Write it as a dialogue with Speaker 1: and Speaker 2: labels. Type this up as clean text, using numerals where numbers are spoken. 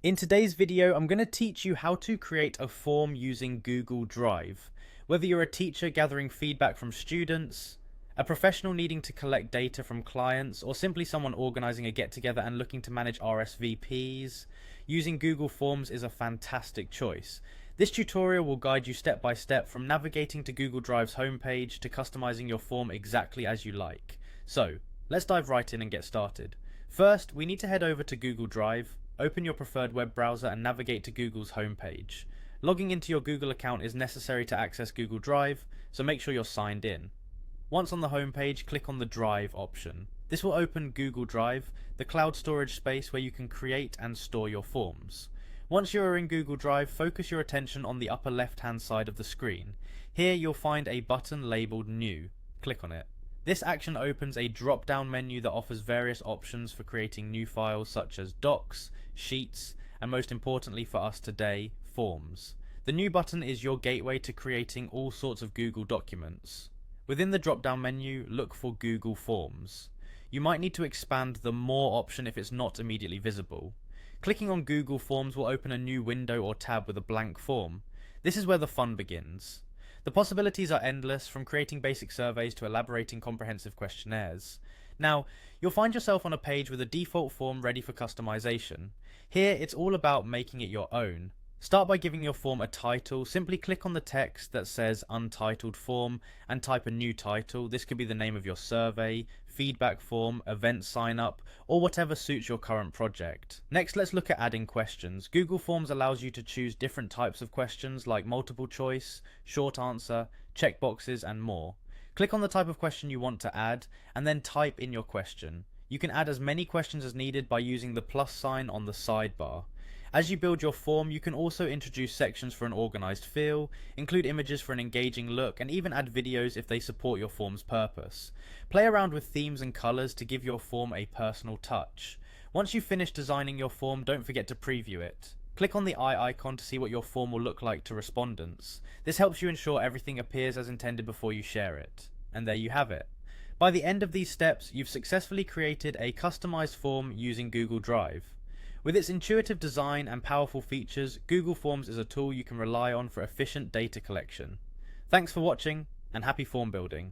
Speaker 1: In today's video, I'm going to teach you how to create a form using Google Drive. Whether you're a teacher gathering feedback from students, a professional needing to collect data from clients, or simply someone organizing a get-together and looking to manage RSVPs, using Google Forms is a fantastic choice. This tutorial will guide you step by step from navigating to Google Drive's homepage to customizing your form exactly as you like. So, let's dive right in and get started. First, we need to head over to Google Drive. Open your preferred web browser and navigate to Google's homepage. Logging into your Google account is necessary to access Google Drive, so make sure you're signed in. Once on the homepage, click on the Drive option. This will open Google Drive, the cloud storage space where you can create and store your forms. Once you are in Google Drive, focus your attention on the upper left-hand side of the screen. Here you'll find a button labeled New. Click on it. This action opens a drop-down menu that offers various options for creating new files such as docs, sheets, and most importantly for us today, forms. The New button is your gateway to creating all sorts of Google documents. Within the drop-down menu, look for Google Forms. You might need to expand the More option if it's not immediately visible. Clicking on Google Forms will open a new window or tab with a blank form. This is where the fun begins. The possibilities are endless, from creating basic surveys to elaborating comprehensive questionnaires. Now, you'll find yourself on a page with a default form ready for customization. Here, it's all about making it your own. Start by giving your form a title. Simply click on the text that says Untitled Form and type a new title. This could be the name of your survey, feedback form, event sign up, or whatever suits your current project. Next, let's look at adding questions. Google Forms allows you to choose different types of questions like multiple choice, short answer, checkboxes, and more. Click on the type of question you want to add and then type in your question. You can add as many questions as needed by using the plus sign on the sidebar. As you build your form, you can also introduce sections for an organized feel, include images for an engaging look, and even add videos if they support your form's purpose. Play around with themes and colors to give your form a personal touch. Once you've finished designing your form, don't forget to preview it. Click on the eye icon to see what your form will look like to respondents. This helps you ensure everything appears as intended before you share it. And there you have it. By the end of these steps, you've successfully created a customized form using Google Drive. With its intuitive design and powerful features, Google Forms is a tool you can rely on for efficient data collection. Thanks for watching, and happy form building.